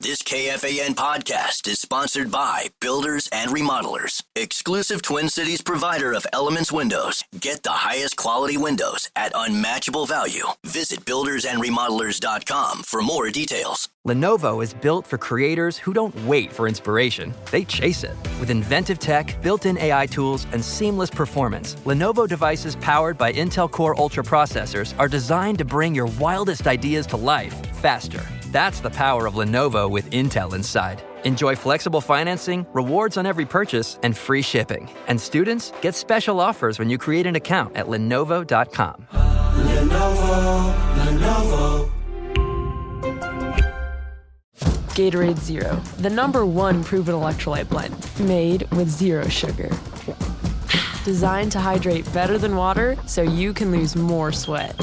This KFAN podcast is sponsored by Builders and Remodelers, exclusive Twin Cities provider of Elements Windows. Get the highest quality windows at unmatchable value. Visit buildersandremodelers.com for more details. Lenovo is built for creators who don't wait for inspiration. They chase it. With inventive tech, built-in AI tools, and seamless performance, Lenovo devices powered by Intel Core Ultra processors are designed to bring your wildest ideas to life faster. That's the power of Lenovo with Intel inside. Enjoy flexible financing, rewards on every purchase, and free shipping. And students get special offers when you create an account at Lenovo.com. Lenovo. Gatorade Zero, the #1 proven electrolyte blend, made with zero sugar. Designed to hydrate better than water so you can lose more sweat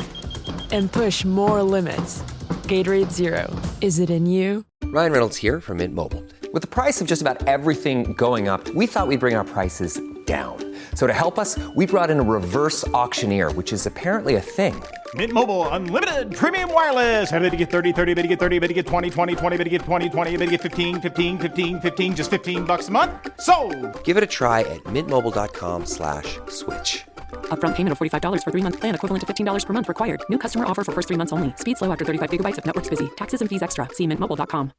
and push more limits. Gatorade Zero. Is it in you? Ryan Reynolds here from Mint Mobile. With the price of just about everything going up, we thought we'd bring our prices down. So to help us, we brought in a reverse auctioneer, which is apparently a thing. Mint Mobile Unlimited Premium Wireless. How to get 30, 30, bit to get 30, bit to get 20, 20, 20, bit to get 20, 20, bit to get 15, 15, 15, 15, just $15 a month? Sold! Give it a try at mintmobile.com/switch. Upfront payment of $45 for 3-month plan, equivalent to $15 per month required. New customer offer for first 3 months only. Speed slow after 35 gigabytes if network's busy. Taxes and fees extra. See mintmobile.com.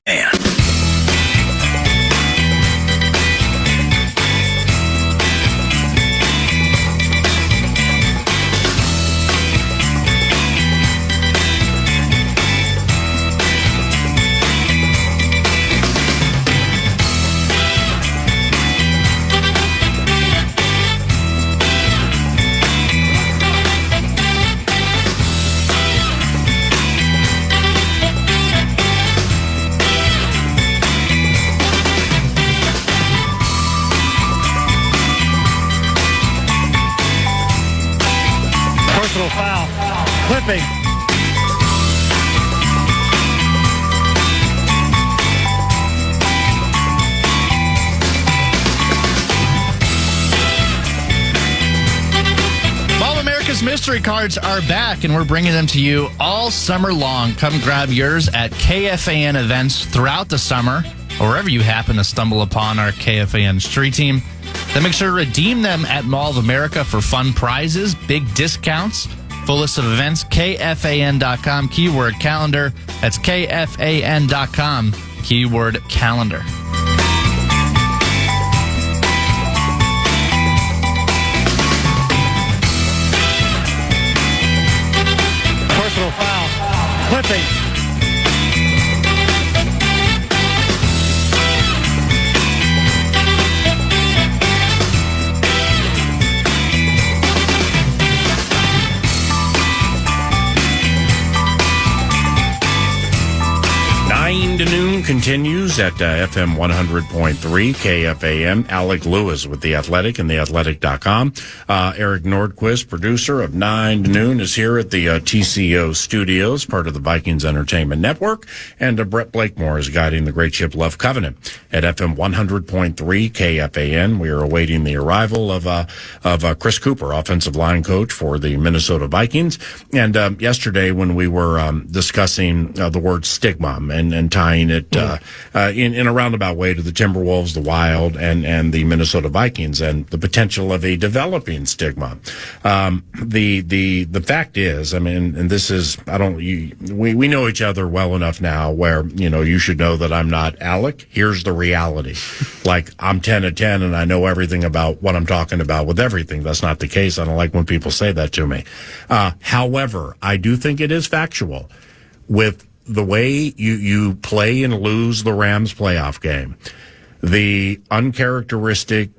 Personal foul. Clipping. Mall of America's mystery cards are back, and we're bringing them to you all summer long. Come grab yours at KFAN events throughout the summer, or wherever you happen to stumble upon our KFAN street team. Then make sure to redeem them at Mall of America for fun prizes, big discounts. Full list of events, KFAN.com, keyword calendar. That's KFAN.com, keyword calendar. Personal foul. Clipping. To noon continues at FM 100.3 KFAN. Alec Lewis with The Athletic and TheAthletic.com. Eric Nordquist, producer of 9 to noon, is here at the TCO studios, part of the Vikings Entertainment Network. And Brett Blakemore is guiding the great ship Love Covenant at FM 100.3 KFAN. We are awaiting the arrival of Chris Kuper, offensive line coach for the Minnesota Vikings. And yesterday when we were discussing the word stigma and tying it in a roundabout way to the Timberwolves, the Wild, and the Minnesota Vikings, and the potential of a developing stigma. The fact is, I mean, and this is, we know each other well enough now where, you should know that I'm not Alec. Here's the reality. Like, I'm 10 of 10 and I know everything about what I'm talking about with everything. That's not the case. I don't like when people say that to me. However, I do think it is factual with the way you play and lose the Rams playoff game, the uncharacteristic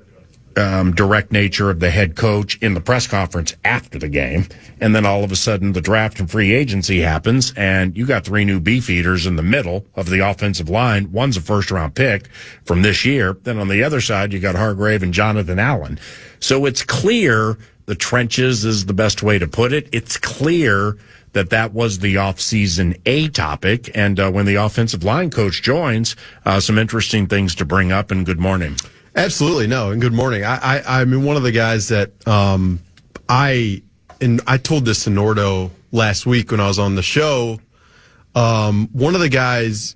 direct nature of the head coach in the press conference after the game, and then all of a sudden the draft and free agency happens, and you got 3 new beefeaters in the middle of the offensive line. One's a first-round pick from this year. Then on the other side, you got Hargrave and Jonathan Allen. So it's clear the trenches is the best way to put it. It's clear that was the off-season A topic. And when the offensive line coach joins, some interesting things to bring up. And good morning. Absolutely. No. And good morning. I mean, one of the guys that I told this to Nordo last week when I was on the show. One of the guys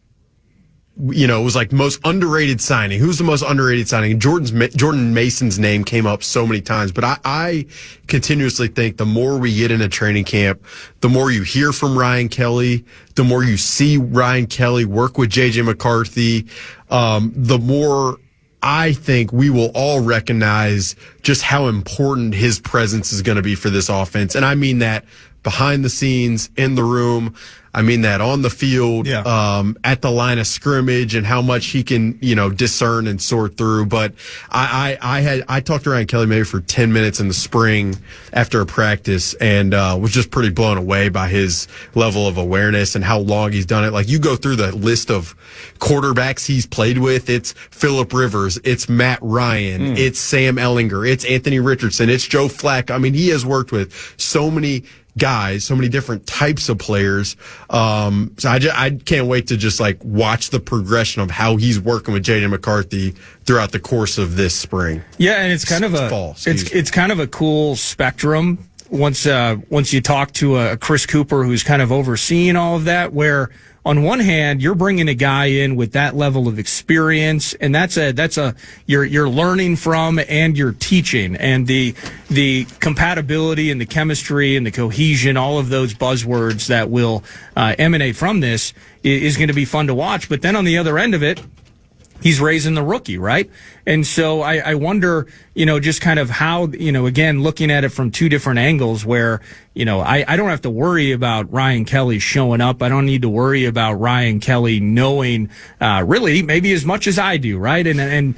it was like most underrated signing. Who's the most underrated signing? Jordan Mason's name came up so many times, but I continuously think the more we get into training camp, the more you hear from Ryan Kelly, the more you see Ryan Kelly work with JJ McCarthy, the more I think we will all recognize just how important his presence is going to be for this offense. And I mean that behind the scenes, in the room. I mean that on the field, at the line of scrimmage, and how much he can, discern and sort through. But I talked to Ryan Kelly maybe for 10 minutes in the spring after a practice, and was just pretty blown away by his level of awareness and how long he's done it. Like, you go through the list of quarterbacks he's played with. It's Phillip Rivers, it's Matt Ryan, it's Sam Ehlinger, it's Anthony Richardson, it's Joe Flacco. I mean, he has worked with so many guys, so many different types of players. So I can't wait to just like watch the progression of how he's working with JJ McCarthy throughout the course of this spring. Yeah, and it's kind of it's kind of a cool spectrum once you talk to a Chris Kuper who's kind of overseeing all of that, where on one hand, you're bringing a guy in with that level of experience, and you're learning from and you're teaching, and the compatibility and the chemistry and the cohesion, all of those buzzwords that will emanate from this is going to be fun to watch. But then on the other end of it, he's raising the rookie, right? And so I wonder, just kind of how, again, looking at it from two different angles where, I don't have to worry about Ryan Kelly showing up. I don't need to worry about Ryan Kelly knowing, really maybe as much as I do, right? And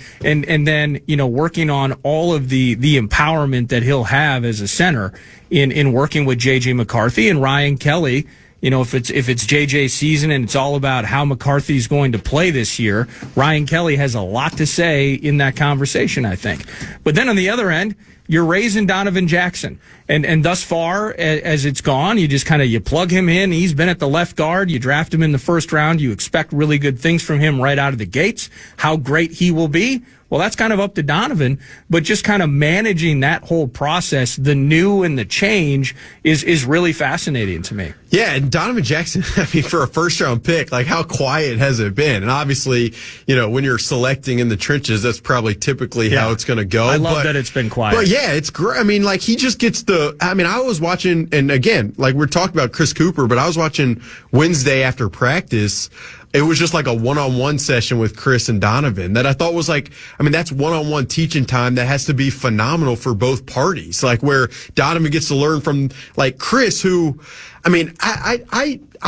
then, working on all of the empowerment that he'll have as a center in working with JJ McCarthy and Ryan Kelly. If it's JJ's season and it's all about how McCarthy's going to play this year, Ryan Kelly has a lot to say in that conversation, I think. But then on the other end, you're raising Donovan Jackson. And thus far, as it's gone, you just you plug him in. He's been at the left guard. You draft him in the first round. You expect really good things from him right out of the gates. How great he will be, well, that's kind of up to Donovan, but just kind of managing that whole process, the new and the change is really fascinating to me. Yeah, and Donovan Jackson, for a first-round pick, like, how quiet has it been? And obviously, when you're selecting in the trenches, that's probably typically how it's going to go. I love that it's been quiet. But yeah, it's great. He just gets I was watching, and again, like, we're talking about Chris Kuper, but I was watching Wednesday after practice. It was just like a one-on-one session with Chris and Donovan that I thought was that's one-on-one teaching time that has to be phenomenal for both parties. Like, where Donovan gets to learn from, like, Chris, who, I'm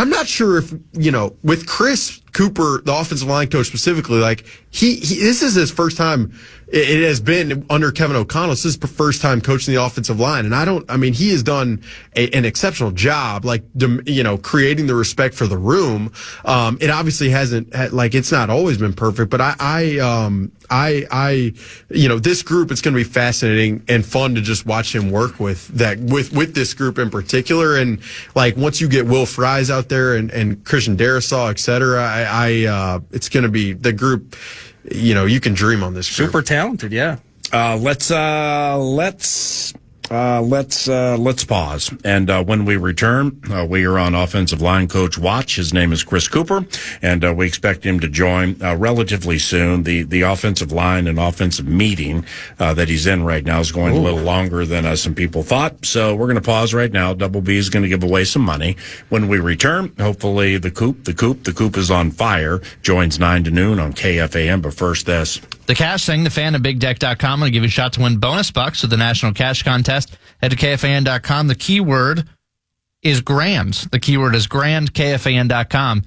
not sure if, with Chris Kuper, the offensive line coach specifically, like, this is his first time. It has been under Kevin O'Connell. This is his first time coaching the offensive line. And he has done an exceptional job, like, creating the respect for the room. It obviously hasn't, it's not always been perfect, but this group, it's going to be fascinating and fun to just watch him work with this group in particular. And, like, once you get Will Fries out there and Christian Darrisaw, et cetera, it's going to be the group. You can dream on this group. Super talented, yeah. Let's pause. And when we return, we are on Offensive Line Coach Watch. His name is Chris Kuper, and we expect him to join relatively soon. The offensive line and offensive meeting that he's in right now is going a little longer than some people thought. So we're going to pause right now. Double B is going to give away some money. When we return, hopefully the Coop is on fire, joins 9 to noon on KFAN. But first, this. The cash thing, the fan at BigDeck.com. I'm going to give you a shot to win bonus bucks with the National Cash Contest. Head to KFAN.com. The keyword is grand. The keyword is grand, KFAN.com.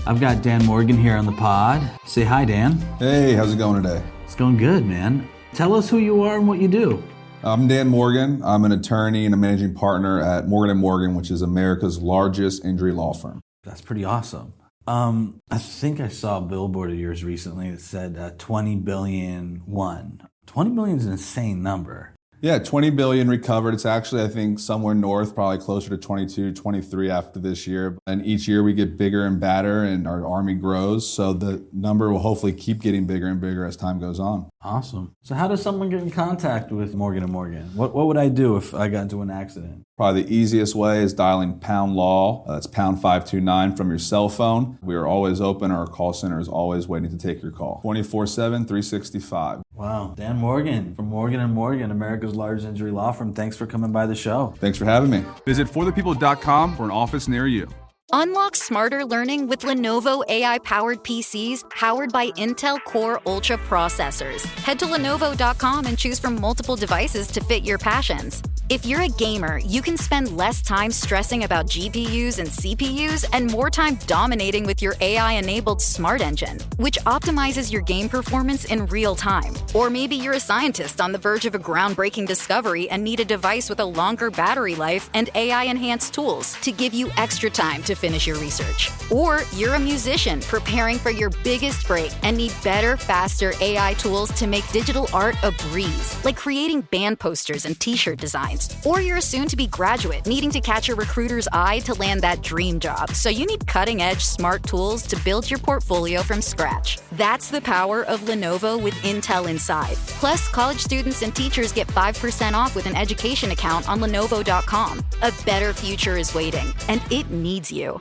I've got Dan Morgan here on the pod. Say hi, Dan. Hey, how's it going today? It's going good, man. Tell us who you are and what you do. I'm Dan Morgan. I'm an attorney and a managing partner at Morgan & Morgan, which is America's largest injury law firm. That's pretty awesome. I think I saw a billboard of yours recently that said 20 billion won. 20 billion is an insane number. Yeah, 20 billion recovered. It's actually, I think, somewhere north, probably closer to 22, 23 after this year. And each year we get bigger and badder and our army grows. So the number will hopefully keep getting bigger and bigger as time goes on. Awesome. So how does someone get in contact with Morgan & Morgan? What would I do if I got into an accident? Probably the easiest way is dialing pound law. That's pound 529 from your cell phone. We are always open. Our call center is always waiting to take your call. 24/7, 365. Wow. Dan Morgan from Morgan & Morgan, America's largest injury law firm. Thanks for coming by the show. Thanks for having me. Visit forthepeople.com for an office near you. Unlock smarter learning with Lenovo AI-powered PCs powered by Intel Core Ultra processors. Head to Lenovo.com and choose from multiple devices to fit your passions. If you're a gamer, you can spend less time stressing about GPUs and CPUs and more time dominating with your AI-enabled Smart Engine, which optimizes your game performance in real time. Or maybe you're a scientist on the verge of a groundbreaking discovery and need a device with a longer battery life and AI-enhanced tools to give you extra time to finish your research. Or you're a musician preparing for your biggest break and need better, faster AI tools to make digital art a breeze, like creating band posters and t-shirt designs. Or you're a soon-to-be graduate needing to catch a recruiter's eye to land that dream job, so you need cutting-edge smart tools to build your portfolio from scratch. That's the power of Lenovo with Intel inside. Plus, college students and teachers get 5% off with an education account on Lenovo.com. A better future is waiting, and it needs you.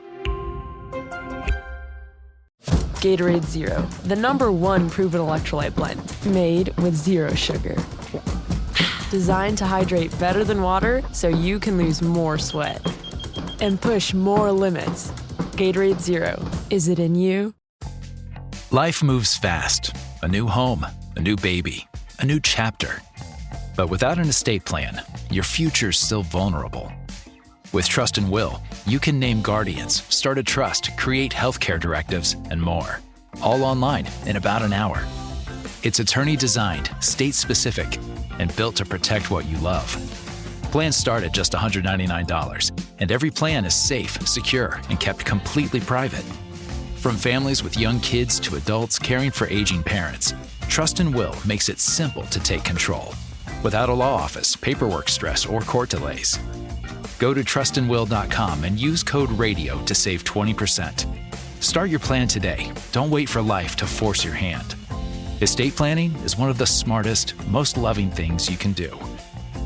Gatorade Zero, the #1 proven electrolyte blend, made with zero sugar. Designed to hydrate better than water so you can lose more sweat and push more limits. Gatorade Zero, is it in you? Life moves fast. A new home, a new baby, a new chapter. But without an estate plan, your future's still vulnerable. With Trust and Will, you can name guardians, start a trust, create healthcare directives, and more. All online in about an hour. It's attorney-designed, state-specific, and built to protect what you love. Plans start at just $199, and every plan is safe, secure, and kept completely private. From families with young kids to adults caring for aging parents, Trust and Will makes it simple to take control, without a law office, paperwork stress, or court delays. Go to trustandwill.com and use code RADIO to save 20%. Start your plan today. Don't wait for life to force your hand. Estate planning is one of the smartest, most loving things you can do.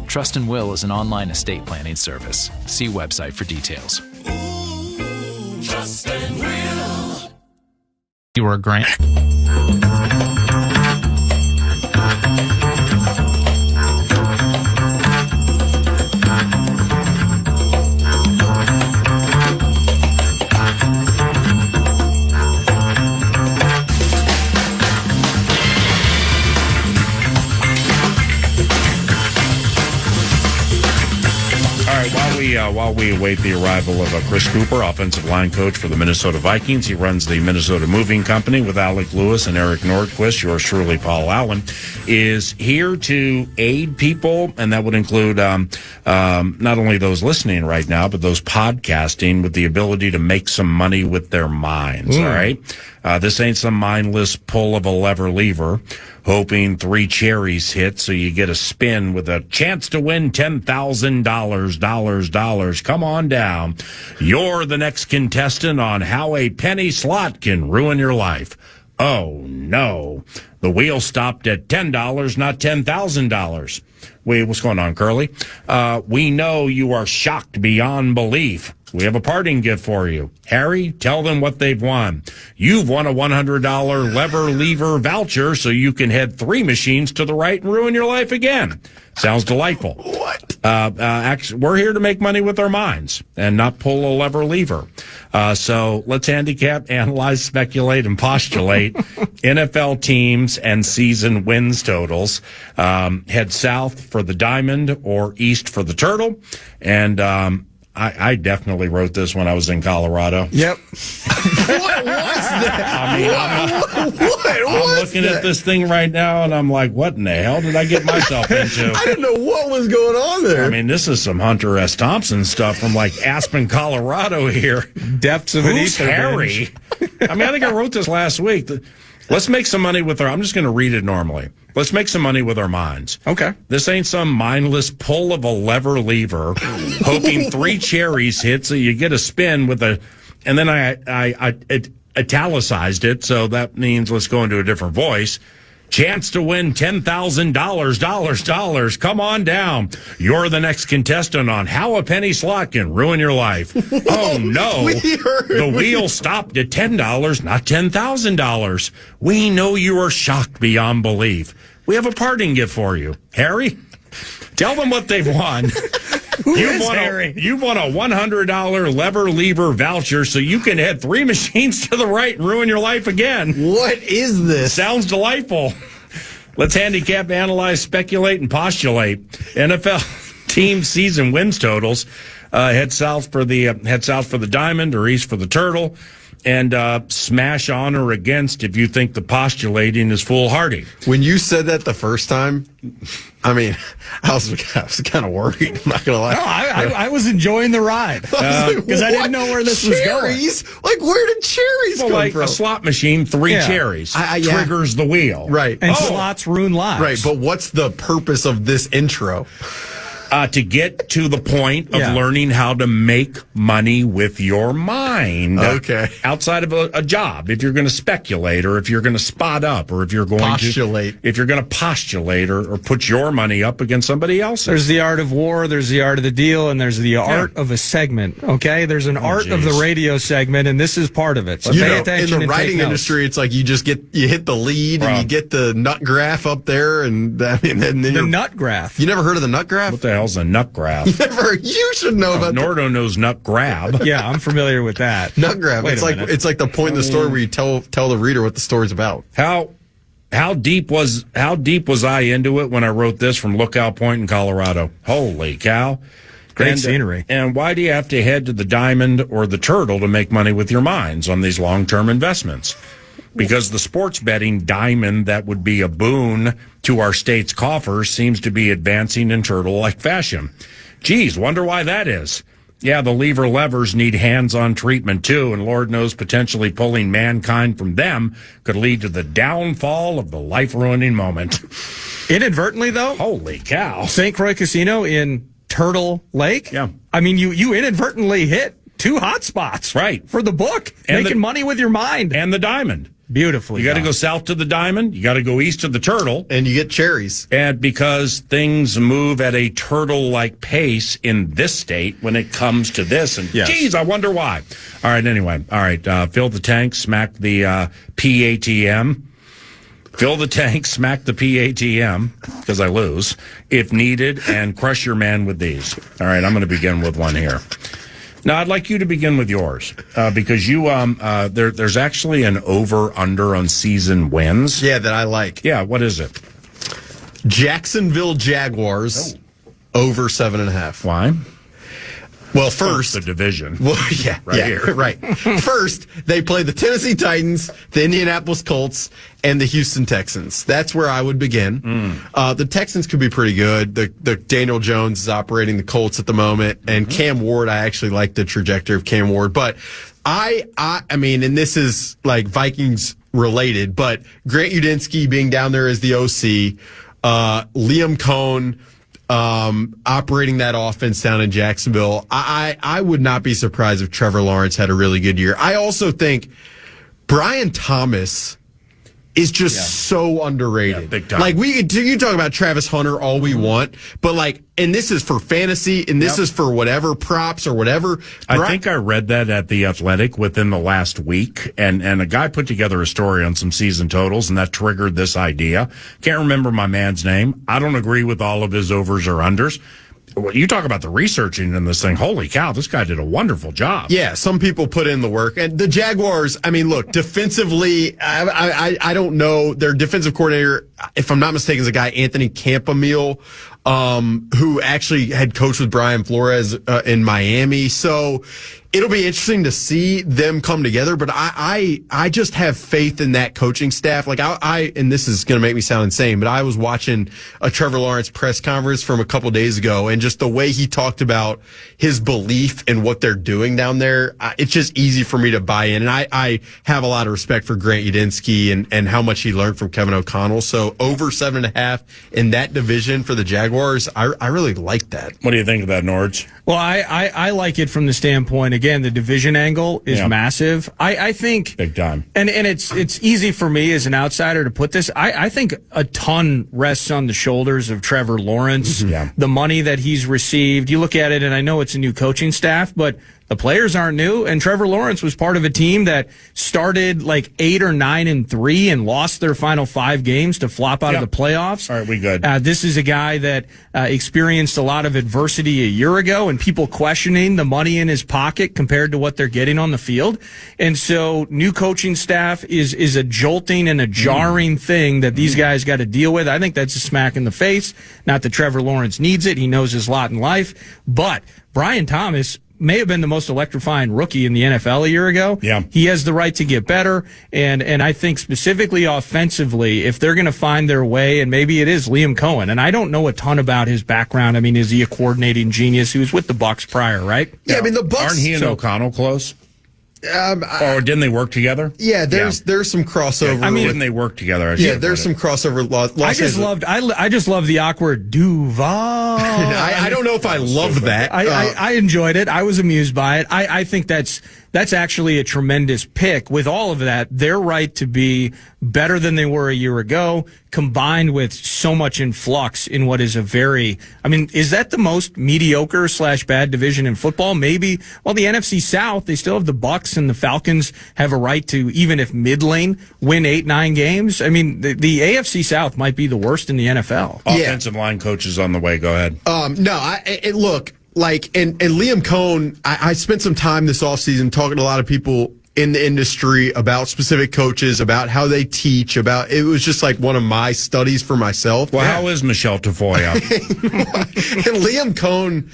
Trust and Will is an online estate planning service. See website for details. Trust and Will. You were a Grant. While we await the arrival of Chris Kuper, offensive line coach for the Minnesota Vikings, he runs the Minnesota Moving Company with Alec Lewis and Eric Nordquist. Yours truly, Paul Allen, is here to aid people, and that would include not only those listening right now, but those podcasting, with the ability to make some money with their minds. All right, this ain't some mindless pull of a lever, hoping 3 cherries hit so you get a spin with a chance to win $10,000. Come on down. You're the next contestant on how a penny slot can ruin your life. Oh, no. The wheel stopped at $10, not $10,000. Wait, what's going on, Curly? We know you are shocked beyond belief. We have a parting gift for you. Harry, tell them what they've won. You've won a $100 lever voucher so you can head 3 machines to the right and ruin your life again. Sounds delightful. What? Actually, we're here to make money with our minds and not pull a lever. So let's handicap, analyze, speculate, and postulate NFL teams and season wins totals. Head south for the diamond or east for the turtle. And I definitely wrote this when I was in Colorado. Yep. What was that? I mean, I'm looking at this thing right now, and I'm like, what in the hell did I get myself into? I didn't know what was going on there. I mean, this is some Hunter S. Thompson stuff from, like, Aspen, Colorado here. Depths of an ether. Who's Harry? I mean, I think I wrote this last week. Let's make some money with I'm just going to read it normally. Let's make some money with our minds. Okay. This ain't some mindless pull of a lever, hoping 3 cherries hit so you get a spin with a, and then I italicized it, so that means let's go into a different voice. Chance to win $10,000, dollars. Come on down. You're the next contestant on How a Penny Slot Can Ruin Your Life. Oh, no. The wheel stopped at $10, not $10,000. We know you are shocked beyond belief. We have a parting gift for you. Harry, tell them what they've won. You've won a $100 lever lever voucher so you can head 3 machines to the right and ruin your life again. What is this? Sounds delightful. Let's handicap, analyze, speculate, and postulate. NFL team season wins totals. Head south for the diamond or east for the turtle. And smash on or against if you think the postulating is foolhardy. When you said that the first time, I mean, I was kind of worried. I'm not gonna lie. No, I was enjoying the ride because I didn't know where this was going. Like, where did cherries come from? A slot machine, 3 cherries triggers the wheel, right? And slots ruin lives, right? But what's the purpose of this intro? To get to the point of learning how to make money with your mind. Okay. Outside of a job, if you're going to speculate or if you're going to spot up or if you're going to postulate or put your money up against somebody else's. There's the art of war, there's the art of the deal, and there's the art of a segment. Okay. There's an art of the radio segment, and this is part of it. So pay attention. In the writing industry, it's like you hit the lead and you get the nut graph up there, and the nut graph. You never heard of the nut graph? What the hell's a nut graph? You should know about that. Nordo knows nut grab. Yeah, I'm familiar with that. Nut grab. It's like the point in the story where you tell the reader what the story's about. How deep was I into it when I wrote this from Lookout Point in Colorado? Holy cow. Great scenery. And why do you have to head to the diamond or the turtle to make money with your minds on these long-term investments? Because the sports betting diamond that would be a boon to our state's coffers seems to be advancing in turtle-like fashion. Geez, wonder why that is. Yeah, the lever levers need hands-on treatment too, and Lord knows potentially pulling mankind from them could lead to the downfall of the life-ruining moment. Inadvertently, though? Holy cow. St. Croix Casino in Turtle Lake? Yeah. I mean, you inadvertently hit 2 hot spots. Right. For the book. And making money with your mind. And the diamond. Beautifully. You got to go south to the diamond. You got to go east to the turtle. And you get cherries. And because things move at a turtle-like pace in this state when it comes to this. And geez, I wonder why. All right, anyway. All right, fill the tank, smack the PATM. Fill the tank, smack the PATM, because I lose, if needed, and crush your man with these. All right, I'm going to begin with one here. Now, I'd like you to begin with yours, because you there's actually an over-under on season wins. Yeah, that I like. Yeah, what is it? Jacksonville Jaguars over 7.5. Why? Well, first the division. Well, here. Right. First, they play the Tennessee Titans, the Indianapolis Colts, and the Houston Texans. That's where I would begin. The Texans could be pretty good. The Daniel Jones is operating the Colts at the moment, and Cam Ward. I actually like the trajectory of Cam Ward, but I mean, and this is like Vikings related, but Grant Udinski being down there as the OC, Liam Cohn. Operating that offense down in Jacksonville, I would not be surprised if Trevor Lawrence had a really good year. I also think Brian Thomas is just so underrated. Yeah, big time. Like you talk about Travis Hunter all we want, but like, and this is for fantasy, and this is for whatever props or whatever. I think I read that at The Athletic within the last week, and a guy put together a story on some season totals, and that triggered this idea. Can't remember my man's name. I don't agree with all of his overs or unders. You talk about the researching in this thing. Holy cow, this guy did a wonderful job. Yeah, some people put in the work. And the Jaguars, I mean, look, defensively, I don't know. Their defensive coordinator, if I'm not mistaken, is a guy, Anthony Campamile, who actually had coached with Brian Flores in Miami. So it'll be interesting to see them come together, but I just have faith in that coaching staff. Like and this is going to make me sound insane, but I was watching a Trevor Lawrence press conference from a couple days ago, and just the way he talked about his belief in what they're doing down there, it's just easy for me to buy in. And I have a lot of respect for Grant Udinski and how much he learned from Kevin O'Connell. So over 7.5 in that division for the Jaguars. Jaguars. I really like that. What do you think of that, Nords? Well, I like it from the standpoint, again, the division angle is massive. I think big time. And it's easy for me as an outsider to put this. I think a ton rests on the shoulders of Trevor Lawrence. The money that he's received. You look at it, and I know it's a new coaching staff, but the players aren't new, and Trevor Lawrence was part of a team that started like 8 or 9-3 and lost their final 5 games to flop out of the playoffs. All right, we good. This is a guy that experienced a lot of adversity a year ago, and people questioning the money in his pocket compared to what they're getting on the field. And so, new coaching staff is a jolting and a jarring thing that these guys got to deal with. I think that's a smack in the face. Not that Trevor Lawrence needs it; he knows his lot in life. But Brian Thomas may have been the most electrifying rookie in the NFL a year ago. Yeah. He has the right to get better. And I think specifically offensively, if they're going to find their way, and maybe it is Liam Cohen, and I don't know a ton about his background. I mean, is he a coordinating genius? He was with the Bucs prior, right? Yeah, I mean, the Bucs. Aren't he and O'Connell close? Or didn't they work together? Yeah, there's some crossover. I mean, didn't they work together? There's some crossover. I just love the awkward Duval. I don't know if I love that. I enjoyed it. I was amused by it. I think that's actually a tremendous pick. With all of that, they're right to be better than they were a year ago, combined with so much influx in what is is that the most mediocre / bad division in football? Maybe. Well, the NFC South, they still have the Bucs, and the Falcons have a right to, even if mid-lane, win 8-9 games. I mean, the AFC South might be the worst in the NFL. Offensive line coaches on the way. Go ahead. Look, and Liam Cohen, I spent some time this offseason talking to a lot of people in the industry about specific coaches, about how they teach, it was just like one of my studies for myself. Well, how is Michelle Tafoya? And Liam Cohen,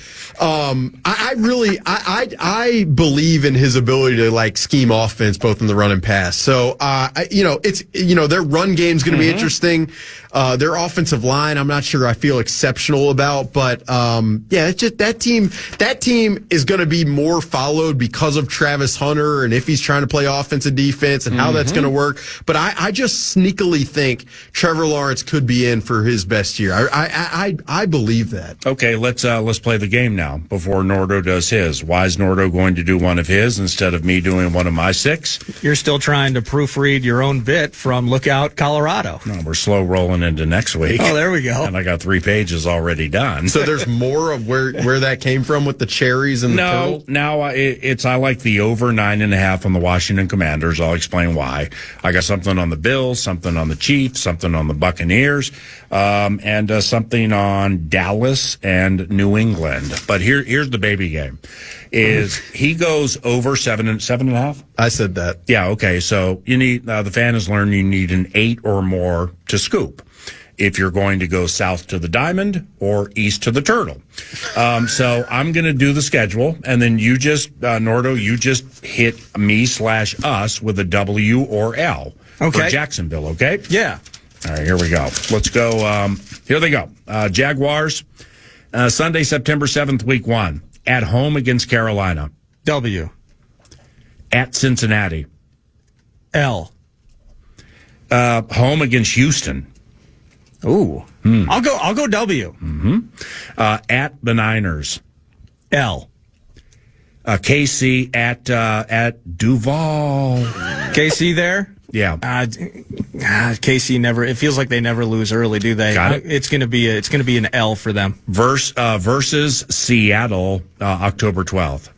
I believe in his ability to like scheme offense both in the run and pass. So, their run game's going to be interesting. Their offensive line, I'm not sure I feel exceptional about, but it's just that team is going to be more followed because of Travis Hunter and if he's trying to play offense and defense and how that's going to work. But I just sneakily think Trevor Lawrence could be in for his best year. I believe that. Okay, let's play the game now before Nordo does his. Why is Nordo going to do one of his instead of me doing one of my 6? You're still trying to proofread your own bit from Lookout, Colorado. No, we're slow rolling into next week. Oh, there we go. And I got 3 pages already done. So there's more of where that came from with the cherries and the turtles? No, I like the over 9.5 on the Washington Commanders. I'll explain why. I got something on the Bills, something on the Chiefs, something on the Buccaneers, and something on Dallas and New England. But here's the baby game. Is he goes over 7.5? I said that. Yeah, okay. So you need the fan has learned you need an 8 or more to scoop if you're going to go south to the diamond or east to the turtle. So I'm going to do the schedule, and then you just, Nordo, you just hit me / us with a W or L for Jacksonville, okay? Yeah. All right, here we go. Let's go. Here they go. Jaguars, Sunday, September 7th, week 1. At home against Carolina. W. At Cincinnati. L. Home against Houston. Ooh. I'll go W. Mm-hmm. At the Niners. L. KC at Duval. KC there? Yeah. KC never. It feels like they never lose early, do they? Got it. It's gonna be an L for them. Versus Seattle, October 12th.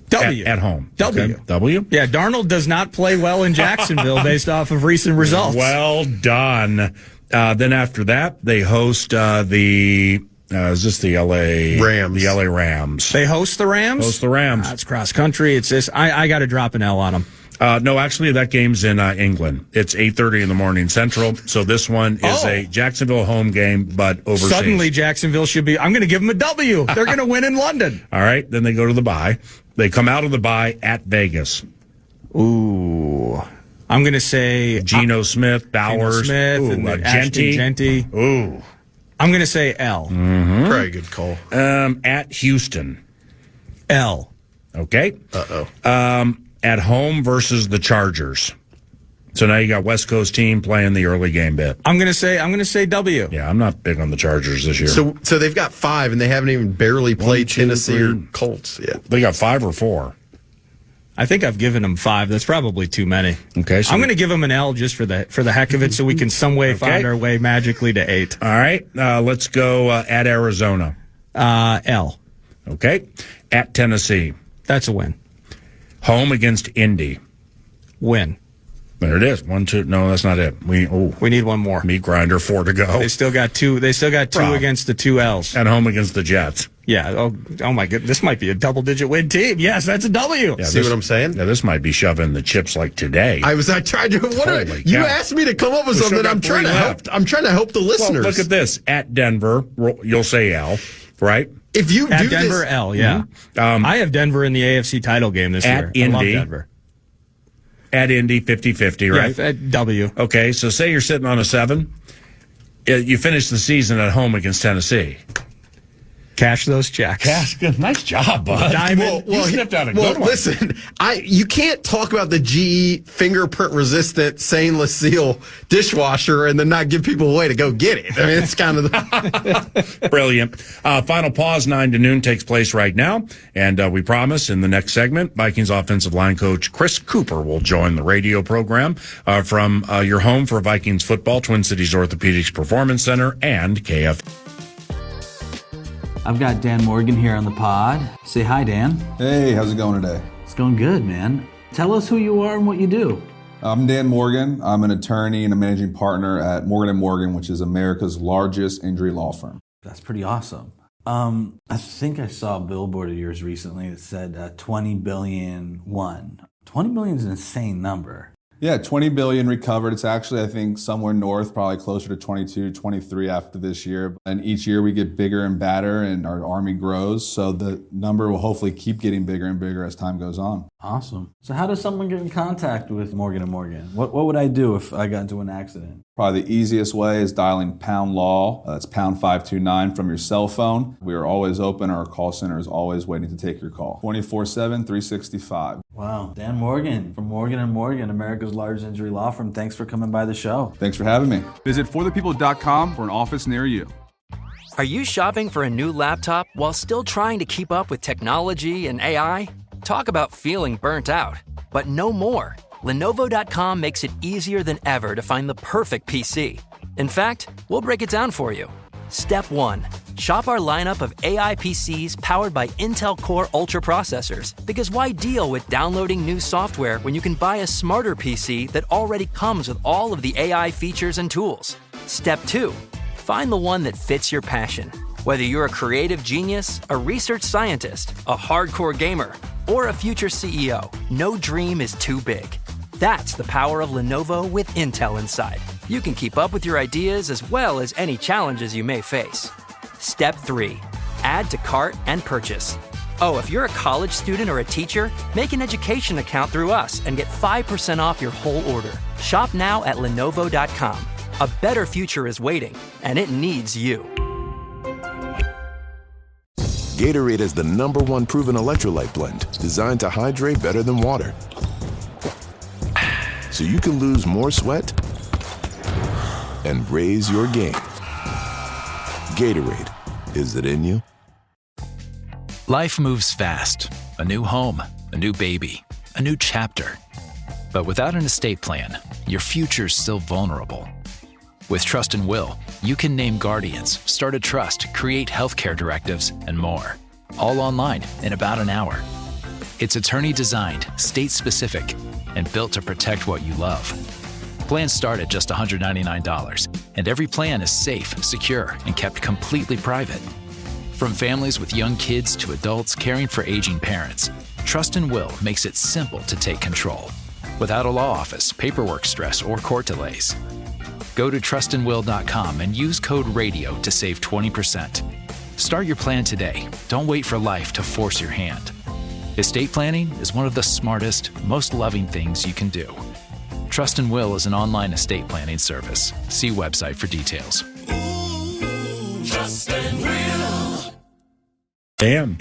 W. At home. W. Okay. W. Yeah, Darnold does not play well in Jacksonville based off of recent results. Well done. Then after that, they host is this the LA Rams? The LA Rams. They host the Rams? Host the Rams. It's cross country. It's this. I got to drop an L on them. No, actually, that game's in England. It's 8:30 in the morning Central. So this one is a Jacksonville home game, but overseas. Suddenly, Jacksonville should be. I'm going to give them a W. They're going to win in London. All right. Then they go to the bye. They come out of the bye at Vegas. Ooh. I'm going to say Geno Smith, Bowers, and Genty. Ooh. I'm going to say L. Mm-hmm. Very good call. At Houston. L. Okay. Uh-oh. At home versus the Chargers. So now you got West Coast team playing the early game bit. I'm gonna say W. Yeah, I'm not big on the Chargers this year. So they've got 5, and they haven't even barely played Tennessee or Colts yet. They got 5 or 4. I think I've given them 5. That's probably too many. Okay, so I'm going to give them an L just for the heck of it, so we can some way find our way magically to 8. All right, let's go at Arizona. L. Okay, at Tennessee. That's a win. Home against Indy. Win. There it is. 1, 2. No, that's not it. We need one more. Meat grinder. 4 to go. They still got 2. They still got 2 against the 2 L's. At home against the Jets. Yeah. Oh my goodness. This might be a double-digit win team. Yes, that's a W. Yeah, See what I'm saying? Yeah, this might be shoving the chips like today. I tried to. You asked me to come up with something. I'm trying to help. I'm trying to help the listeners. Well, look at this. At Denver, you'll say L, right? If you at do Denver, this, L. Yeah. I have Denver in the AFC title game this year. Indy, I love Denver. At Indy, 50-50, right? Yeah, at W. Okay, so say you're sitting on a 7. You finish the season at home against Tennessee. Cash those checks. Nice job, bud. Diamond. You sniffed out a good one. Listen, you can't talk about the GE fingerprint-resistant stainless steel dishwasher and then not give people a way to go get it. I mean, it's kind of Brilliant. Final pause, 9 to noon, takes place right now. And we promise in the next segment, Vikings offensive line coach Chris Kuper will join the radio program from your home for Vikings football, Twin Cities Orthopedics Performance Center, and KFAN. I've got Dan Morgan here on the pod. Say hi, Dan. Hey, how's it going today? It's going good, man. Tell us who you are and what you do. I'm Dan Morgan. I'm an attorney and a managing partner at Morgan & Morgan, which is America's largest injury law firm. That's pretty awesome. I think I saw a billboard of yours recently that said 20 billion won. 20 billion is an insane number. Yeah, 20 billion recovered. It's actually, I think, somewhere north, probably closer to 22, 23 after this year. And each year we get bigger and badder and our army grows. So the number will hopefully keep getting bigger and bigger as time goes on. Awesome. So how does someone get in contact with Morgan & Morgan? What would I do if I got into an accident? Probably the easiest way is dialing pound law. That's pound 529 from your cell phone. We are always open. Our call center is always waiting to take your call. 24/7, 365. Wow. Dan Morgan from Morgan & Morgan, America's largest injury law firm. Thanks for coming by the show. Thanks for having me. Visit forthepeople.com for an office near you. Are you shopping for a new laptop while still trying to keep up with technology and AI? Talk about feeling burnt out. But no more. Lenovo.com makes it easier than ever to find the perfect PC. In fact, we'll break it down for you. Step 1. Shop our lineup of AI PCs powered by Intel Core Ultra processors. Because why deal with downloading new software when you can buy a smarter PC that already comes with all of the AI features and tools? Step 2. Find the one that fits your passion. Whether you're a creative genius, a research scientist, a hardcore gamer, or a future CEO, no dream is too big. That's the power of Lenovo with Intel inside. You can keep up with your ideas as well as any challenges you may face. Step 3. Add to cart and purchase. Oh, if you're a college student or a teacher, make an education account through us and get 5% off your whole order. Shop now at Lenovo.com. A better future is waiting, and it needs you. Gatorade is the #1 proven electrolyte blend designed to hydrate better than water. So you can lose more sweat and raise your game. Gatorade, is it in you? Life moves fast. A new home, a new baby, a new chapter. But without an estate plan, your future's still vulnerable. With Trust and Will, you can name guardians, start a trust, create healthcare directives, and more. All online in about an hour. It's attorney designed, state specific, and built to protect what you love. Plans start at just $199, and every plan is safe, secure, and kept completely private. From families with young kids to adults caring for aging parents, Trust and Will makes it simple to take control, without a law office, paperwork stress, or court delays. Go to trustandwill.com and use code RADIO to save 20%. Start your plan today. Don't wait for life to force your hand. Estate planning is one of the smartest, most loving things you can do. Trust and Will is an online estate planning service. See website for details. Trust and Will. Dan.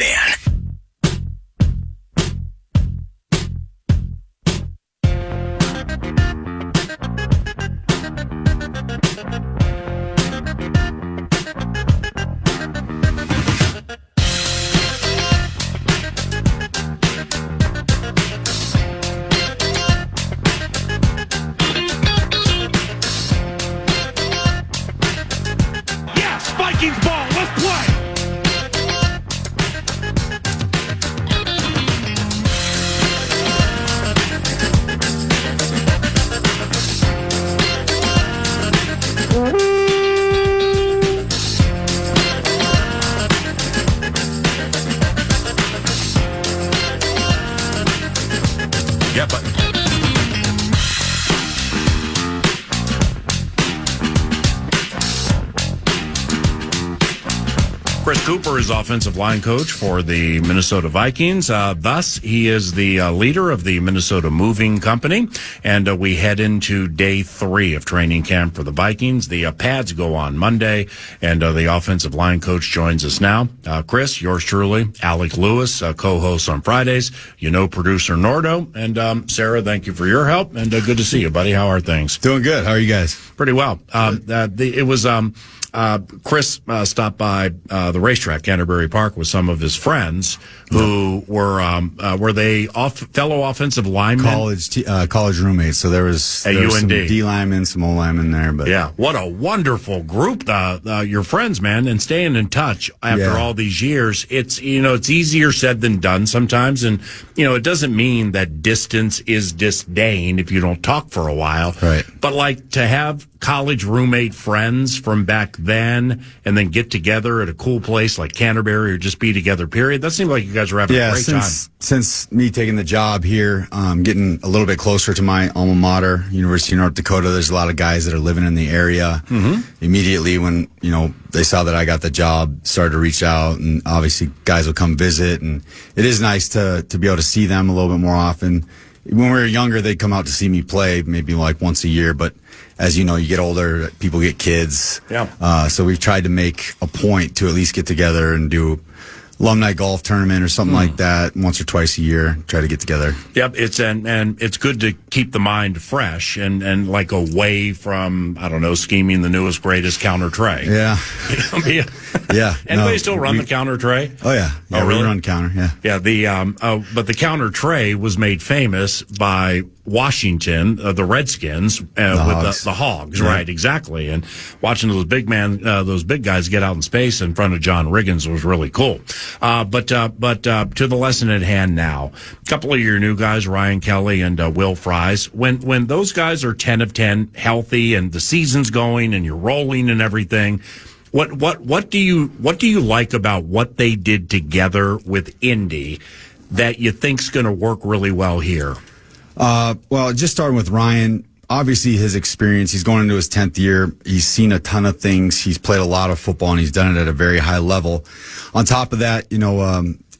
Vikings ball. Let's play. Yeah, but Chris Kuper is offensive line coach for the Minnesota Vikings. Thus, he is the leader of the Minnesota Moving Company. And we head into day 3 of training camp for the Vikings. The pads go on Monday, and the offensive line coach joins us now. Chris, yours truly, Alec Lewis, co-host on Fridays. You know producer Nordo. And Sarah, thank you for your help. And good to see you, buddy. How are things? Doing good. How are you guys? Pretty well. It was... Chris stopped by the racetrack, Canterbury Park, with some of his friends who were they fellow offensive linemen? College roommates. So there was some D linemen, some O linemen there. But yeah, what a wonderful group, your friends, man, and staying in touch after all these years. It's easier said than done sometimes, and it doesn't mean that distance is disdain if you don't talk for a while. Right. But like to have college roommate friends from back then and then get together at a cool place like Canterbury or just be together, period. That seemed like you guys were having a great time. Since me taking the job here, getting a little bit closer to my alma mater, University of North Dakota, there's a lot of guys that are living in the area. Mm-hmm. Immediately when, they saw that I got the job, started to reach out, and obviously guys will come visit, and it is nice to be able to see them a little bit more often. When we were younger, they'd come out to see me play maybe like once a year, but as you know, you get older, people get kids. Yeah. So we've tried to make a point to at least get together and do alumni golf tournament or something like that once or twice a year. Try to get together. Yep, and it's good to keep the mind fresh and like away from, I don't know, scheming the newest greatest counter tray. Yeah. Yeah. Anybody still run the counter tray? Oh yeah. Yeah, really? We run counter. Yeah. Yeah. But the counter tray was made famous by Washington, the Redskins, with the Hogs, yeah. Right? Exactly. And watching those big guys get out in space in front of John Riggins was really cool. But to the lesson at hand now, a couple of your new guys, Ryan Kelly and Will Fries, when those guys are 10 of 10 healthy and the season's going and you're rolling and everything, what do you like about what they did together with Indy that you think's going to work really well here? Well, just starting with Ryan, obviously his experience, he's going into his 10th year. He's seen a ton of things. He's played a lot of football and he's done it at a very high level. On top of that,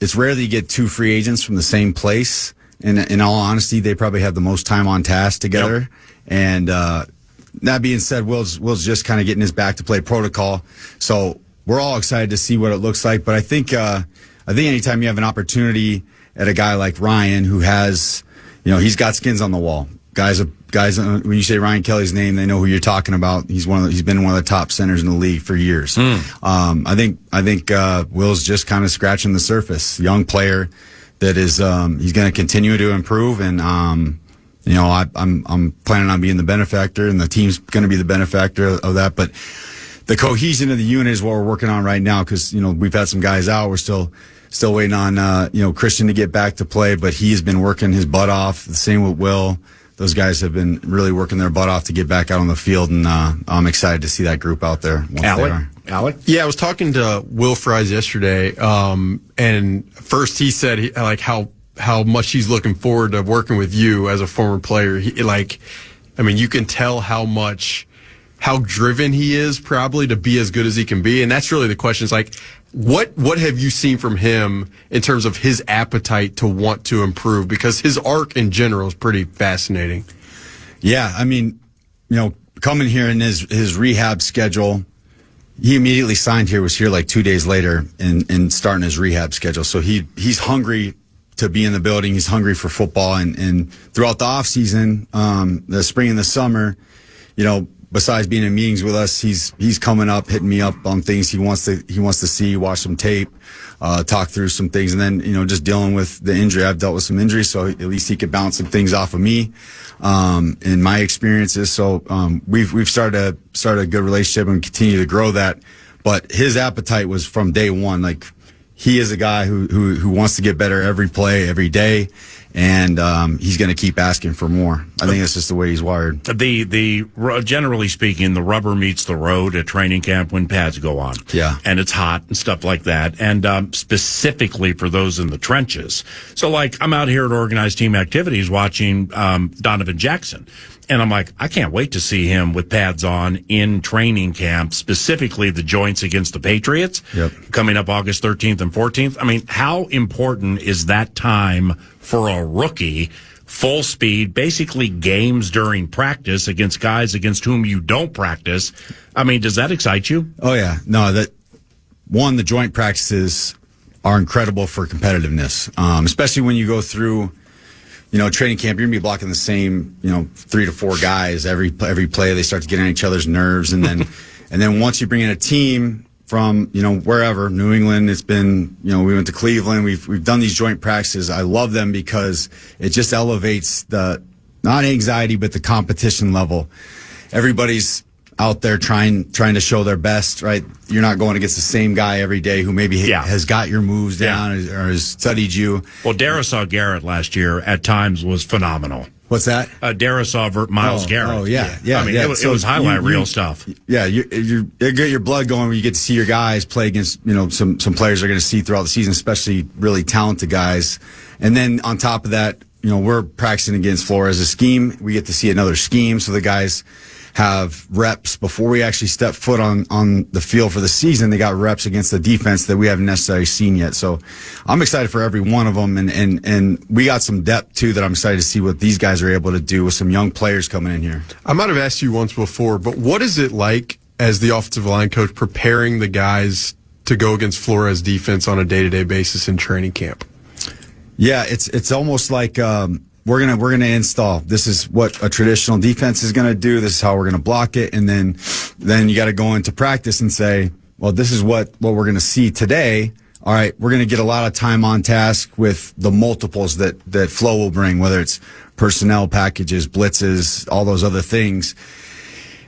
it's rare that you get 2 free agents from the same place. And in all honesty, they probably have the most time on task together. Yep. And, that being said, Will's just kind of getting his back to play protocol. So we're all excited to see what it looks like. But I think anytime you have an opportunity at a guy like Ryan who has, he's got skins on the wall. Guys, when you say Ryan Kelly's name, they know who you're talking about. He's been one of the top centers in the league for years. I think Will's just kind of scratching the surface. Young player that is, he's going to continue to improve, and I'm planning on being the benefactor, and the team's going to be the benefactor of that. But the cohesion of the unit is what we're working on right now, because we've had some guys out. We're still waiting on Christian to get back to play, but he's been working his butt off. The same with Will. Those guys have been really working their butt off to get back out on the field, and I'm excited to see that group out there once they are. Alec? Yeah, I was talking to Will Fries yesterday, and first he said how much he's looking forward to working with you as a former player. You can tell how driven he is probably to be as good as he can be. And that's really the question. It's what have you seen from him in terms of his appetite to want to improve? Because his arc in general is pretty fascinating. Yeah. Coming here in his rehab schedule, he immediately signed here, was here like 2 days later and starting his rehab schedule. So he's hungry to be in the building. He's hungry for football, and throughout the off season, the spring and the summer, besides being in meetings with us, he's coming up, hitting me up on things he wants to see, watch some tape, talk through some things, and then just dealing with the injury. I've dealt with some injuries, so at least he could bounce some things off of me, in my experiences. So we've started a good relationship and continue to grow that. but his appetite was from day one. Like, he is a guy who wants to get better every play, every day, and he's going to keep asking for more. I think that's just the way he's wired. Generally speaking, the rubber meets the road at training camp when pads go on. Yeah. And it's hot and stuff like that. And specifically for those in the trenches. So, like, I'm out here at organized team activities watching Donovan Jackson. And I'm like, I can't wait to see him with pads on in training camp, specifically the joints against the Patriots coming up August 13th and 14th. I mean, how important is that time for a rookie? Full speed, basically games during practice against guys against whom you don't practice. I mean, does that excite you? Oh, yeah. No, the joint practices are incredible for competitiveness, especially when you go through, training camp. You're going to be blocking the same, 3 to 4 guys every play. They start to get on each other's nerves. And then once you bring in a team from, wherever, New England, it's been, we went to Cleveland. We've done these joint practices. I love them because it just elevates the, not anxiety, but the competition level. Everybody's out there trying to show their best, right? You're not going against the same guy every day who maybe has got your moves down or has studied you. Well, Darisaw Garrett last year at times was phenomenal. What's that? Darisaw Miles Garrett. Oh, yeah. I mean, it was highlight reel stuff. Yeah, you get your blood going when you get to see your guys play against, some players are going to see throughout the season, especially really talented guys. And then on top of that, we're practicing against Flores' scheme. We get to see another scheme, so the guys have reps before we actually step foot on the field for the season. They got reps against the defense that we haven't necessarily seen yet. So I'm excited for every one of them. And we got some depth too that I'm excited to see what these guys are able to do with some young players coming in here. I might have asked you once before, but what is it like as the offensive line coach preparing the guys to go against Flores defense on a day-to-day basis in training camp? Yeah, it's almost like, we're gonna install. This is what a traditional defense is gonna do. This is how we're gonna block it, and then you got to go into practice and say, well, this is what we're gonna see today. All right, we're gonna get a lot of time on task with the multiples that flow will bring, whether it's personnel packages, blitzes, all those other things.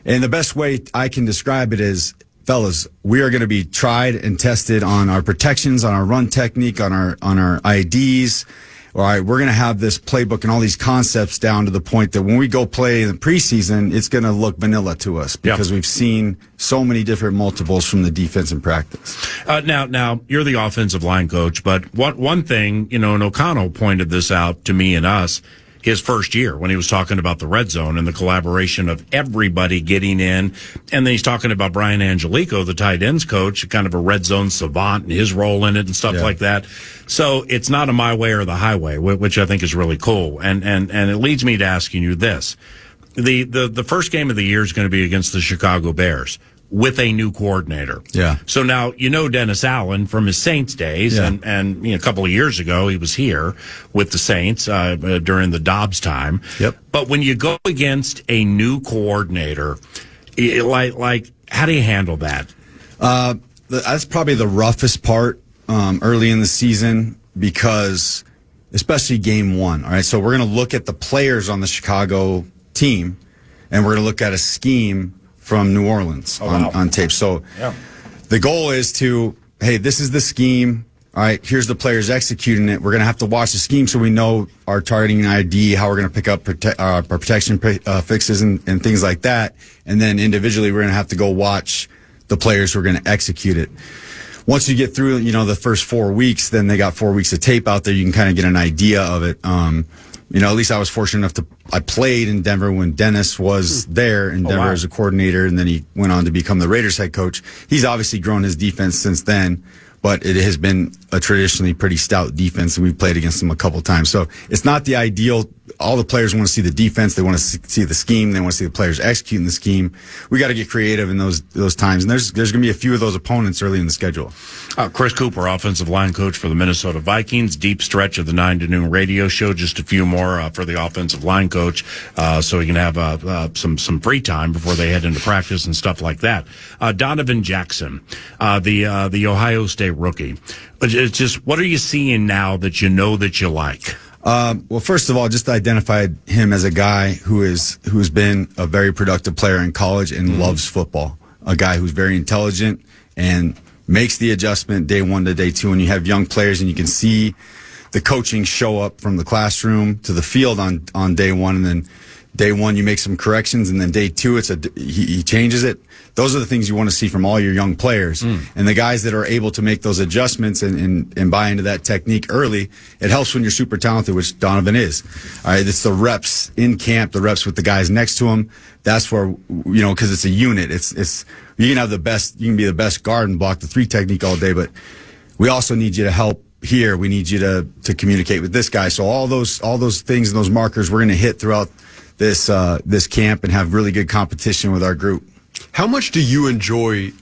And the best way I can describe it is, fellas, we are going to be tried and tested on our protections, on our run technique, on our IDs. All right, we're going to have this playbook and all these concepts down to the point that when we go play in the preseason, it's going to look vanilla to us because we've seen so many different multiples from the defense in practice. Now you're the offensive line coach, but one thing, and O'Connell pointed this out to me and us his first year when he was talking about the red zone and the collaboration of everybody getting in. And then he's talking about Brian Angelico, the tight ends coach, kind of a red zone savant and his role in it and stuff like that. So it's not a my way or the highway, which I think is really cool. And it leads me to asking you this. The first game of the year is going to be against the Chicago Bears with a new coordinator. Yeah. So now, Dennis Allen from his Saints days, and a couple of years ago, he was here with the Saints during the Dobbs time. Yep. But when you go against a new coordinator, like how do you handle that? That's probably the roughest part early in the season because, especially game one. All right, so we're going to look at the players on the Chicago team, and we're going to look at a scheme from New Orleans on tape. So the goal is to, hey, this is the scheme. All right, here's the players executing it. We're going to have to watch the scheme so we know our targeting ID, how we're going to pick up protection fixes and things like that. And then individually, we're going to have to go watch the players who are going to execute it. Once you get through, the first 4 weeks, then they got 4 weeks of tape out there. You can kind of get an idea of it. At least I was fortunate enough I played in Denver when Dennis was there in Denver as a coordinator, and then he went on to become the Raiders head coach. He's obviously grown his defense since then, but it has been a traditionally pretty stout defense, and we've played against them a couple times. So it's not the ideal. All the players want to see the defense. They want to see the scheme. They want to see the players executing the scheme. We got to get creative in those times. And there's going to be a few of those opponents early in the schedule. Chris Kuper, offensive line coach for the Minnesota Vikings. Deep stretch of the 9 to noon radio show. Just a few more for the offensive line coach, so he can have some free time before they head into practice and stuff like that. Donovan Jackson, the Ohio State rookie. It's just, what are you seeing now that you know that you like? Well, first of all, just identified him as a guy who's been a very productive player in college and loves football. A guy who's very intelligent, and makes the adjustment day 1 to day 2, and you have young players and you can see the coaching show up from the classroom to the field on day 1, and then day 1 you make some corrections, and then day 2 he changes it. Those are the things you want to see from all your young players. And the guys that are able to make those adjustments and buy into that technique early, it helps when you're super talented, which Donovan is. All right, it's the reps in camp, the reps with the guys next to him. That's where, because it's a unit. It's you can have the best, you can be the best guard and block the 3 technique all day, but we also need you to help here. We need you to communicate with this guy. So all those things and those markers we're going to hit throughout this camp and have really good competition with our group. How much do you enjoy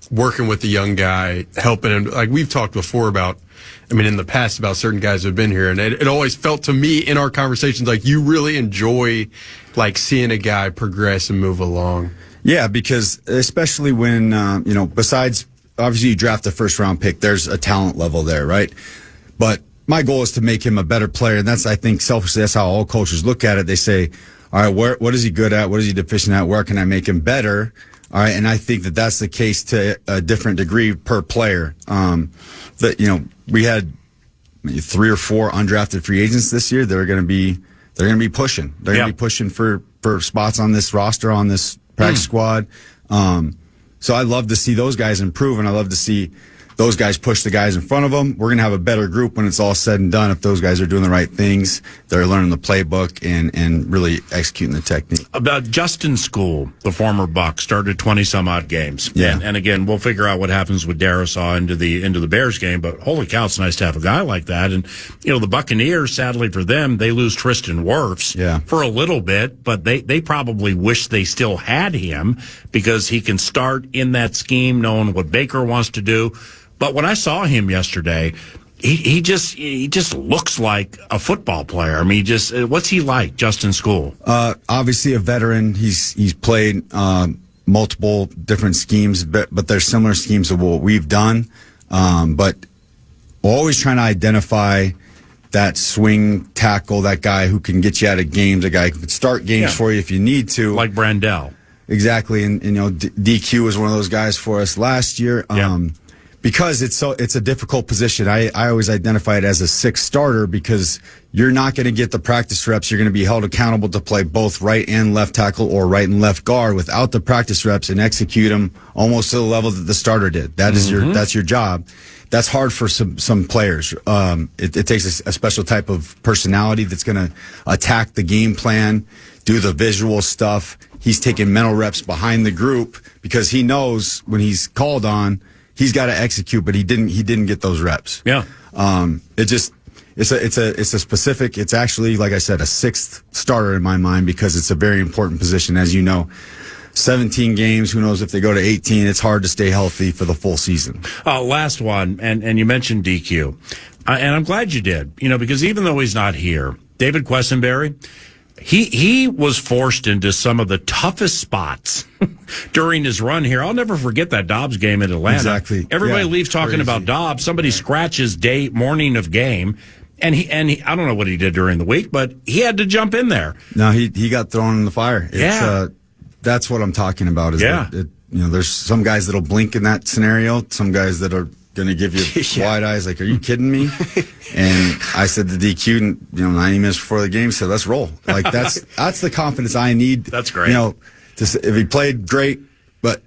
working with the young guy, helping him? Like we've talked before about, in the past about certain guys who have been here, and it always felt to me in our conversations like you really enjoy seeing a guy progress and move along. Yeah, because especially when besides obviously you draft a first round pick, there's a talent level there, right? But my goal is to make him a better player, and I think selfishly that's how all coaches look at it. They say, all right, what is he good at? What is he deficient at? Where can I make him better? All right, and I think that's the case to a different degree per player. We had 3 or 4 undrafted free agents this year. They're going to be pushing. They're going to be pushing for spots on this roster, on this practice squad. So I love to see those guys improve, and I love to see those guys push the guys in front of them. We're going to have a better group when it's all said and done if those guys are doing the right things. They're learning the playbook and really executing the technique. About Justin School, the former Buck, started 20-some-odd games. Yeah. And again, we'll figure out what happens with Darisaw into the Bears game, but holy cow, it's nice to have a guy like that. And, the Buccaneers, sadly for them, they lose Tristan Wirfs for a little bit, but they probably wish they still had him because he can start in that scheme knowing what Baker wants to do. But when I saw him yesterday, he just looks like a football player. What's he like, Justin School? Obviously a veteran. He's played multiple different schemes, but there's similar schemes of what we've done. But we're always trying to identify that swing tackle, that guy who can get you out of games, a guy who can start games for you if you need to. Like Brandell. Exactly. And DQ was one of those guys for us last year. Because it's a difficult position. I always identify it as a 6 starter because you're not going to get the practice reps. You're going to be held accountable to play both right and left tackle or right and left guard without the practice reps and execute them almost to the level that the starter did. That's your job. That's hard for some players. It takes a special type of personality that's going to attack the game plan, do the visual stuff. He's taking mental reps behind the group because he knows when he's called on, he's got to execute, but he didn't get those reps. Yeah. It's a specific, it's actually, like I said, a 6th starter in my mind because it's a very important position. As you know, 17 games, who knows if they go to 18, it's hard to stay healthy for the full season. Last one, and you mentioned DQ. And I'm glad you did, because even though he's not here, David Quessenberry, he was forced into some of the toughest spots during his run here. I'll never forget that Dobbs game in Atlanta. Exactly. Everybody leaves talking about Dobbs. Somebody scratches morning of game, and he I don't know what he did during the week, but he had to jump in there. No, he got thrown in the fire. That's what I'm talking about. There's some guys that'll blink in that scenario. Some guys that are going to give you wide eyes like, are you kidding me? And I said to DQ, 90 minutes before the game, said, let's roll. Like that's the confidence I need. That's great. If he played great, but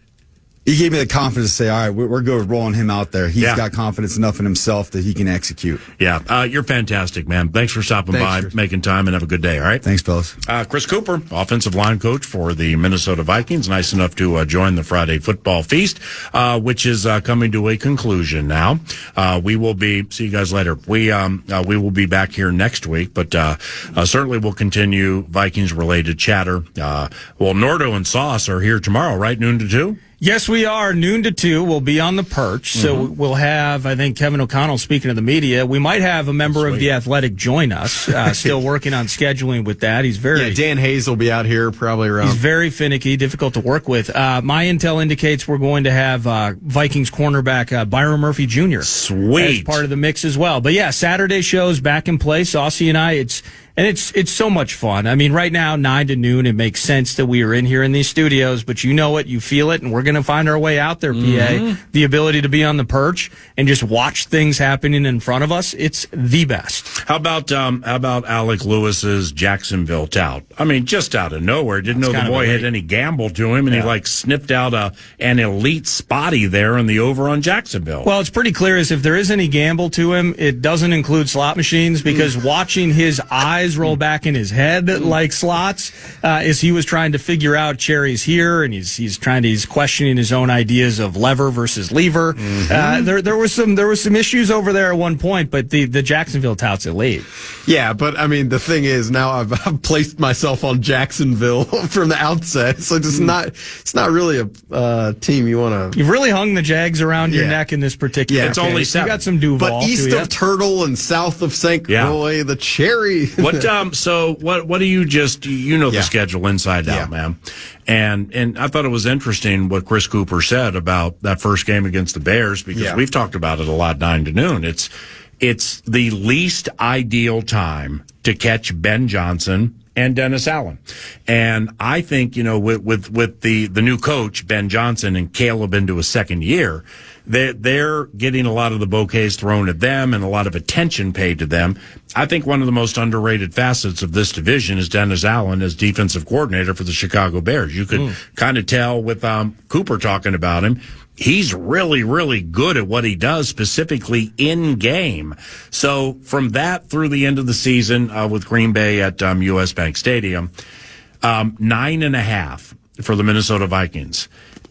he gave me the confidence to say, all right, we're good rolling him out there. He's got confidence enough in himself that he can execute. Yeah. You're fantastic, man. Thanks for stopping by, making time, and have a good day, all right? Thanks, fellas. Chris Kuper, offensive line coach for the Minnesota Vikings, nice enough to join the Friday football feast, which is coming to a conclusion now. We will see you guys later. We will be back here next week, but certainly we'll continue Vikings-related chatter. Nordo and Sauce are here tomorrow, right? Noon to 2? Yes, we are. Noon to 2. We'll be on the perch. So we'll have, I think, Kevin O'Connell speaking to the media. We might have a member of The Athletic join us. Still working on scheduling with that. He's very... Yeah, Dan Hayes will be out here probably around. He's very finicky, difficult to work with. My intel indicates we're going to have Vikings cornerback Byron Murphy Jr. Sweet. As part of the mix as well. But yeah, Saturday show's back in play. Saucy and I, And it's so much fun. I mean, right now, 9 to noon, it makes sense that we are in here in these studios, but you know it, you feel it, and we're going to find our way out there, PA. The ability to be on the perch and just watch things happening in front of us, it's the best. How about Alec Lewis's Jacksonville tout? I mean, just out of nowhere. Didn't know the boy had any gamble to him, and he sniffed out an elite spotty there in the over on Jacksonville. Well, it's pretty clear as if there is any gamble to him, it doesn't include slot machines, because watching his eyes roll back in his head like slots as he was trying to figure out cherries here, and he's questioning his own ideas of lever versus lever. There was some issues over there at one point, but the Jacksonville touts elite. Yeah, but I mean the thing is now I've placed myself on Jacksonville from the outset, so it's not really a team you want to. You've really hung the Jags around your neck in this particular. Yeah, it's only 7. You got some Duval, but east of Turtle and south of St. Croix, the cherry. What do you the schedule inside out, man? And I thought it was interesting what Chris Kuper said about that first game against the Bears, because we've talked about it a lot 9 to noon. It's the least ideal time to catch Ben Johnson and Dennis Allen. And I think, with the new coach, Ben Johnson, and Caleb into his second year, they're getting a lot of the bouquets thrown at them and a lot of attention paid to them. I think one of the most underrated facets of this division is Dennis Allen as defensive coordinator for the Chicago Bears. You could kind of tell with Kuper talking about him. He's really, really good at what he does, specifically in game. So from that through the end of the season with Green Bay at US Bank Stadium, 9.5 for the Minnesota Vikings.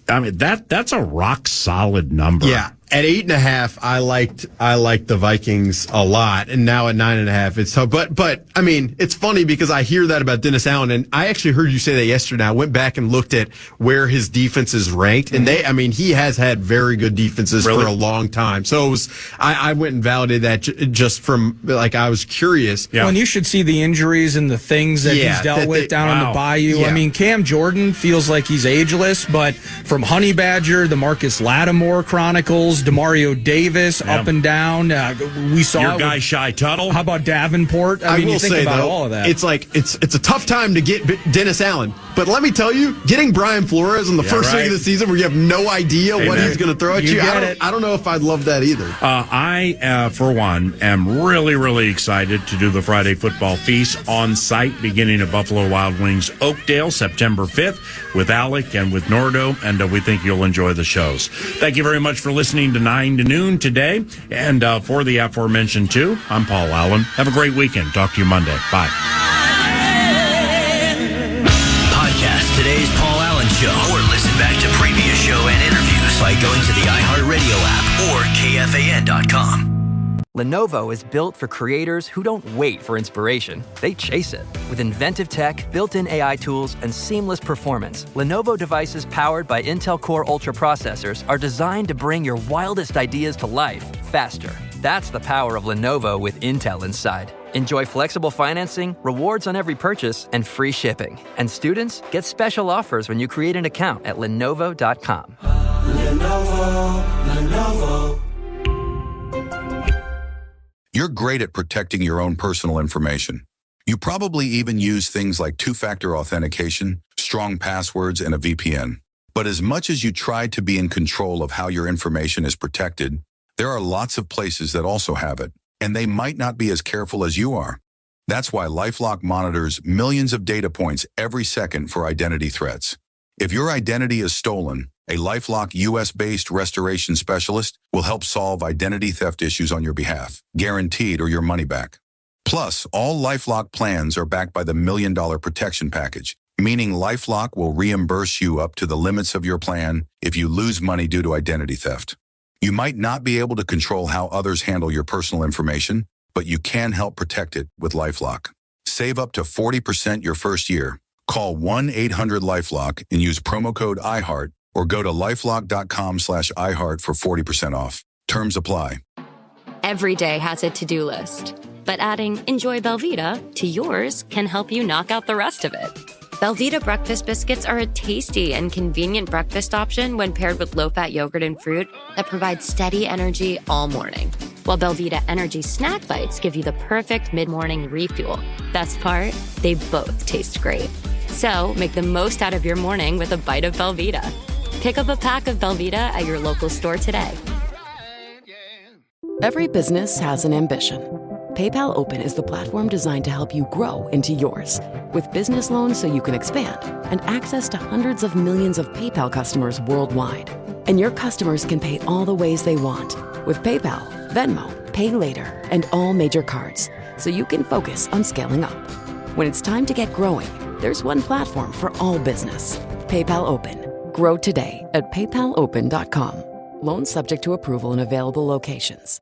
I mean, that's a rock solid number. Yeah. At 8.5, I liked the Vikings a lot, and now at 9.5, it's tough. But I mean, it's funny because I hear that about Dennis Allen, and I actually heard you say that yesterday. I went back and looked at where his defense is ranked, and he has had very good defenses for a long time. So I went and validated that just from I was curious. Yeah. Well, and you should see the injuries and the things that he's dealt with down on the Bayou. Yeah. I mean, Cam Jordan feels like he's ageless, but from Honey Badger, the Marcus Lattimore Chronicles, Demario Davis up and down. We saw your guy Shy Tuttle. How about Davenport? I mean, you think about all of that. It's it's a tough time to get Dennis Allen, but let me tell you, getting Brian Flores in the first week of the season where you have no idea what he's going to throw at you. I don't know if I'd love that either. I, for one, am really, really excited to do the Friday Football Feast on site beginning at Buffalo Wild Wings Oakdale, September 5th with Alec and with Nordo, and we think you'll enjoy the shows. Thank you very much for listening to 9 to noon today. And for the aforementioned two, I'm Paul Allen. Have a great weekend. Talk to you Monday. Bye. Podcast today's Paul Allen Show, or listen back to previous show and interviews by going to the iHeartRadio app or KFAN.com. Lenovo is built for creators who don't wait for inspiration. They chase it. With inventive tech, built-in AI tools, and seamless performance, Lenovo devices powered by Intel Core Ultra processors are designed to bring your wildest ideas to life faster. That's the power of Lenovo with Intel inside. Enjoy flexible financing, rewards on every purchase, and free shipping. And students get special offers when you create an account at Lenovo.com. Lenovo. You're great at protecting your own personal information. You probably even use things like two-factor authentication, strong passwords, and a VPN. But as much as you try to be in control of how your information is protected, there are lots of places that also have it, and they might not be as careful as you are. That's why LifeLock monitors millions of data points every second for identity threats. If your identity is stolen, a LifeLock US-based restoration specialist will help solve identity theft issues on your behalf, guaranteed or your money back. Plus, all LifeLock plans are backed by the $1 Million Protection Package, meaning LifeLock will reimburse you up to the limits of your plan if you lose money due to identity theft. You might not be able to control how others handle your personal information, but you can help protect it with LifeLock. Save up to 40% your first year. Call 1-800-LifeLock and use promo code iHeart, or go to lifelock.com/iHeart for 40% off. Terms apply. Every day has a to-do list, but adding Enjoy Belvita to yours can help you knock out the rest of it. Belvita breakfast biscuits are a tasty and convenient breakfast option when paired with low-fat yogurt and fruit that provides steady energy all morning. while Belvita Energy Snack Bites give you the perfect mid-morning refuel. Best part? They both taste great. So make the most out of your morning with a bite of Belvita. Pick up a pack of Belvita at your local store today. Every business has an ambition. PayPal Open is the platform designed to help you grow into yours. With business loans so you can expand and access to hundreds of millions of PayPal customers worldwide. And your customers can pay all the ways they want with PayPal, Venmo, Pay Later, and all major cards, so you can focus on scaling up. When it's time to get growing, there's one platform for all business. PayPal Open. Grow today at paypalopen.com. Loans subject to approval in available locations.